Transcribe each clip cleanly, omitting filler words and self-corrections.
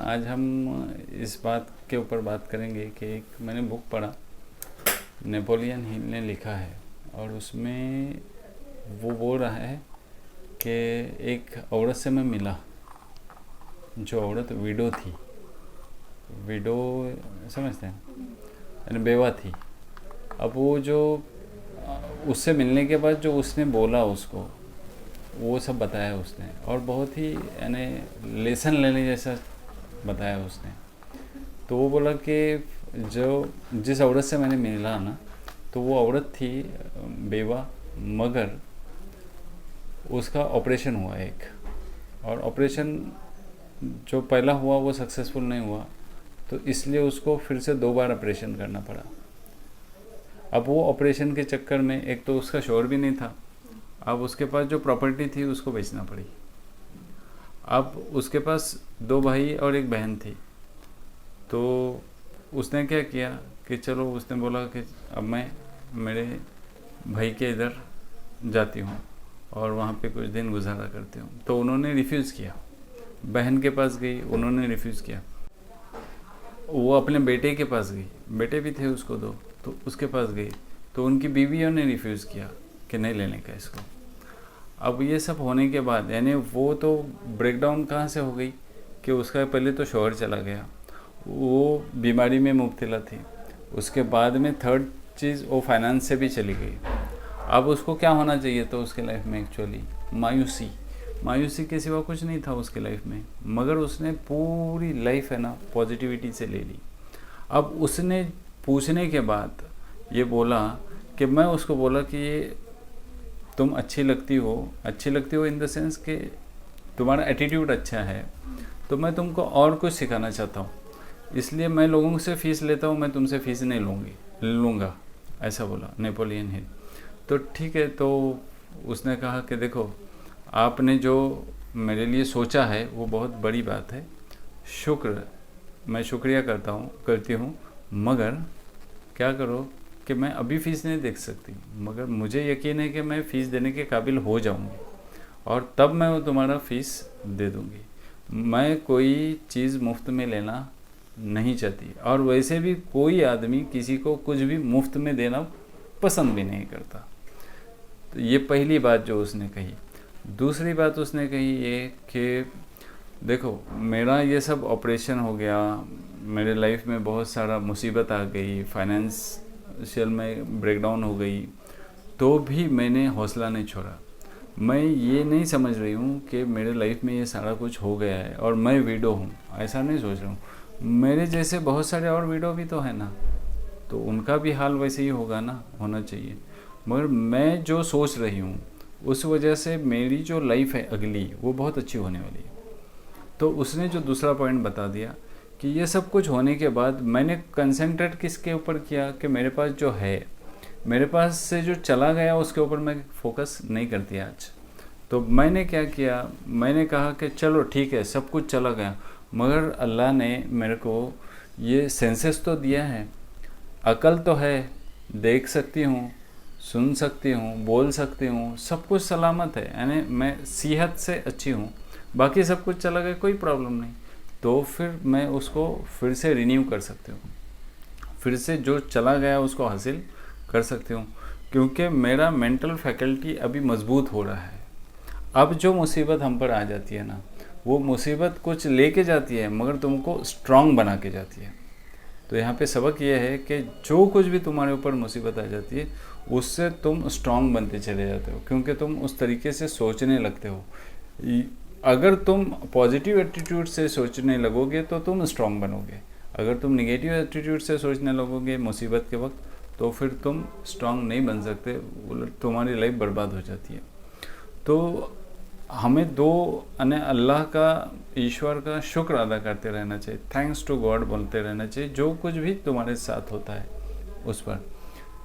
आज हम इस बात के ऊपर बात करेंगे कि एक मैंने बुक पढ़ा, नेपोलियन हिल ने लिखा है और उसमें वो बोल रहा है कि एक औरत से मैं मिला, जो औरत विडो थी। विडो समझते हैं, यानी बेवा थी। अब वो जो उससे मिलने के बाद जो उसने बोला उसको, वो सब बताया उसने और बहुत ही यानी लेसन लेने जैसा बताया उसने। तो वो बोला कि जो जिस औरत से मैंने मिला ना, तो वो औरत थी बेवा, मगर उसका ऑपरेशन हुआ एक, और ऑपरेशन जो पहला हुआ वो सक्सेसफुल नहीं हुआ, तो इसलिए उसको फिर से 2 बार ऑपरेशन करना पड़ा। अब वो ऑपरेशन के चक्कर में एक तो उसका शोहर भी नहीं था, अब उसके पास जो प्रॉपर्टी थी उसको बेचना पड़ी। अब उसके पास 2 भाई और 1 बहन थी। तो उसने क्या किया कि चलो, उसने बोला कि अब मैं मेरे भाई के इधर जाती हूँ और वहाँ पे कुछ दिन गुजारा करती हूँ। तो उन्होंने रिफ्यूज़ किया। बहन के पास गई, उन्होंने रिफ्यूज़ किया। वो अपने बेटे के पास गई, बेटे भी थे उसको 2, तो उसके पास गई, तो उनकी बीवियों ने रिफ्यूज़ किया कि नहीं लेने का इसको। अब ये सब होने के बाद यानी वो तो ब्रेकडाउन कहाँ से हो गई कि उसका पहले तो शौहर चला गया, वो बीमारी में मुब्तला थी, उसके बाद में थर्ड चीज़ वो फाइनेंस से भी चली गई। अब उसको क्या होना चाहिए तो उसके लाइफ में एक्चुअली मायूसी के सिवा कुछ नहीं था उसके लाइफ में, मगर उसने पूरी लाइफ है ना पॉजिटिविटी से ले ली। अब उसने पूछने के बाद ये बोला कि मैं उसको बोला कि ये तुम अच्छी लगती हो इन द सेंस कि तुम्हारा एटीट्यूड अच्छा है, तो मैं तुमको और कुछ सिखाना चाहता हूँ, इसलिए मैं लोगों से फ़ीस लेता हूँ, मैं तुमसे फ़ीस नहीं लूँगा, ऐसा बोला नेपोलियन हिल। तो ठीक है, तो उसने कहा कि देखो, आपने जो मेरे लिए सोचा है वो बहुत बड़ी बात है, मैं शुक्रिया करती हूँ, मगर क्या करो कि मैं अभी फ़ीस नहीं दे सकती, मगर मुझे यकीन है कि मैं फ़ीस देने के काबिल हो जाऊँगी और तब मैं वो तुम्हारा फ़ीस दे दूँगी। मैं कोई चीज़ मुफ्त में लेना नहीं चाहती, और वैसे भी कोई आदमी किसी को कुछ भी मुफ्त में देना पसंद भी नहीं करता। तो ये पहली बात जो उसने कही। दूसरी बात उसने कही ये कि देखो, मेरा ये सब ऑपरेशन हो गया, मेरे लाइफ में बहुत सारा मुसीबत आ गई, फाइनेंशियल में ब्रेकडाउन हो गई, तो भी मैंने हौसला नहीं छोड़ा। मैं ये नहीं समझ रही हूँ कि मेरे लाइफ में ये सारा कुछ हो गया है और मैं विडो हूँ, ऐसा नहीं सोच रहा हूँ। मेरे जैसे बहुत सारे और विडो भी तो है ना, तो उनका भी हाल वैसे ही होगा ना, होना चाहिए। मगर मैं जो सोच रही हूँ उस वजह से मेरी जो लाइफ है अगली, वो बहुत अच्छी होने वाली है। तो उसने जो दूसरा पॉइंट बता दिया कि ये सब कुछ होने के बाद मैंने कंसंट्रेट किसके ऊपर किया कि मेरे पास जो है, मेरे पास से जो चला गया उसके ऊपर मैं फोकस नहीं करती आज। तो मैंने क्या किया, मैंने कहा कि चलो ठीक है, सब कुछ चला गया, मगर अल्लाह ने मेरे को ये सेंसेस तो दिया है, अकल तो है, देख सकती हूँ, सुन सकती हूँ, बोल सकती हूँ, सब कुछ सलामत है, यानी मैं सेहत से अच्छी हूँ, बाकी सब कुछ चला गया, कोई प्रॉब्लम नहीं। तो फिर मैं उसको फिर से रिन्यू कर सकती हूँ, फिर से जो चला गया उसको हासिल कर सकती हूँ, क्योंकि मेरा मेंटल फैकल्टी अभी मजबूत हो रहा है। अब जो मुसीबत हम पर आ जाती है ना, वो मुसीबत कुछ लेके जाती है मगर तुमको स्ट्रांग बना के जाती है। तो यहाँ पे सबक ये है कि जो कुछ भी तुम्हारे ऊपर मुसीबत आ जाती है उससे तुम स्ट्रांग बनते चले जाते हो, क्योंकि तुम उस तरीके से सोचने लगते हो। अगर तुम पॉजिटिव एटीट्यूड से सोचने लगोगे तो तुम स्ट्रांग बनोगे, अगर तुम निगेटिव एटीट्यूड से सोचने लगोगे मुसीबत के वक्त, तो फिर तुम स्ट्रांग नहीं बन सकते, तुम्हारी लाइफ बर्बाद हो जाती है। तो हमें अल्लाह का, ईश्वर का शुक्र अदा करते रहना चाहिए, थैंक्स टू गॉड बोलते रहना चाहिए जो कुछ भी तुम्हारे साथ होता है उस पर।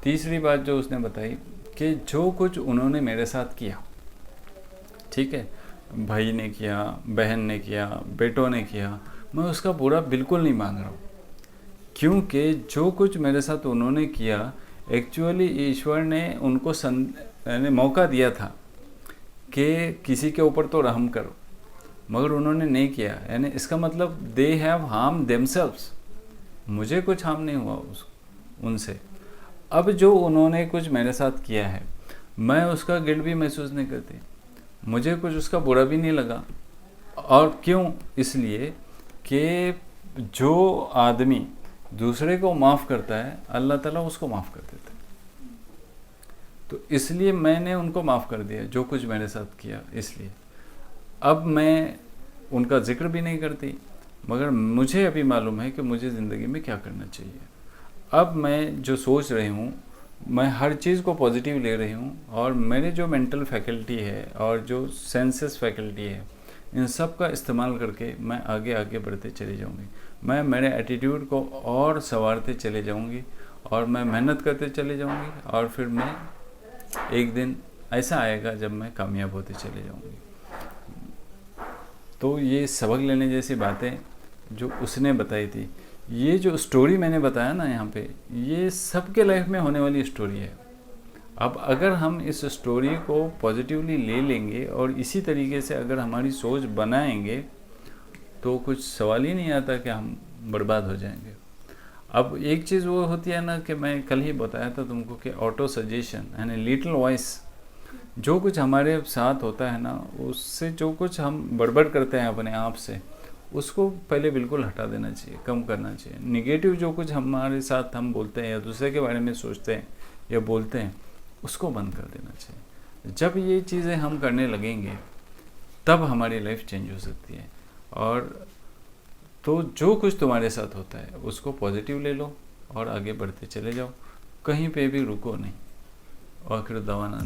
तीसरी बात जो उसने बताई कि जो कुछ उन्होंने मेरे साथ किया, ठीक है, भाई ने किया, बहन ने किया, बेटों ने किया, मैं उसका बुरा बिल्कुल नहीं मांग रहा हूँ, क्योंकि जो कुछ मेरे साथ उन्होंने किया एक्चुअली ईश्वर ने उनको मौका दिया था कि किसी के ऊपर तो रहम करो। मगर उन्होंने नहीं किया, यानी इसका मतलब दे हैव हार्म देमसेल्व्स, मुझे कुछ हार्म नहीं हुआ उनसे। अब जो उन्होंने कुछ मेरे साथ किया है, मैं उसका गिल्ट भी महसूस नहीं करती, मुझे कुछ उसका बुरा भी नहीं लगा। और क्यों? इसलिए कि जो आदमी दूसरे को माफ़ करता है, अल्लाह ताला उसको माफ़ कर देता है। तो इसलिए मैंने उनको माफ़ कर दिया जो कुछ मेरे साथ किया। इसलिए अब मैं उनका जिक्र भी नहीं करती, मगर मुझे अभी मालूम है कि मुझे ज़िंदगी में क्या करना चाहिए। अब मैं जो सोच रही हूँ, मैं हर चीज़ को पॉजिटिव ले रही हूँ, और मेरे जो मेंटल फैकल्टी है और जो सेंसेस फैकल्टी है, इन सब का इस्तेमाल करके मैं आगे आगे बढ़ते चली जाऊँगी। मैं मेरे एटीट्यूड को और संवारते चले जाऊँगी, और मैं मेहनत करते चले जाऊँगी, और फिर मैं एक दिन ऐसा आएगा जब मैं कामयाब होते चले जाऊँगी। तो ये सबक लेने जैसी बातें जो उसने बताई थी, ये जो स्टोरी मैंने बताया ना यहाँ पे, ये सबके लाइफ में होने वाली स्टोरी है। अब अगर हम इस स्टोरी को पॉजिटिवली ले लेंगे और इसी तरीके से अगर हमारी सोच बनाएंगे, तो कुछ सवाल ही नहीं आता कि हम बर्बाद हो जाएंगे। अब एक चीज़ वो होती है ना कि मैं कल ही बताया था तुमको कि ऑटो सजेशन, यानी लिटिल वॉइस, जो कुछ हमारे साथ होता है ना, उससे जो कुछ हम बड़बड़ करते हैं अपने आप से, उसको पहले बिल्कुल हटा देना चाहिए, कम करना चाहिए। निगेटिव जो कुछ हमारे साथ हम बोलते हैं या दूसरे के बारे में सोचते हैं या बोलते हैं, उसको बंद कर देना चाहिए। जब ये चीज़ें हम करने लगेंगे, तब हमारी लाइफ चेंज हो सकती है। और तो जो कुछ तुम्हारे साथ होता है उसको पॉजिटिव ले लो और आगे बढ़ते चले जाओ, कहीं पे भी रुको नहीं। और फिर दवा ना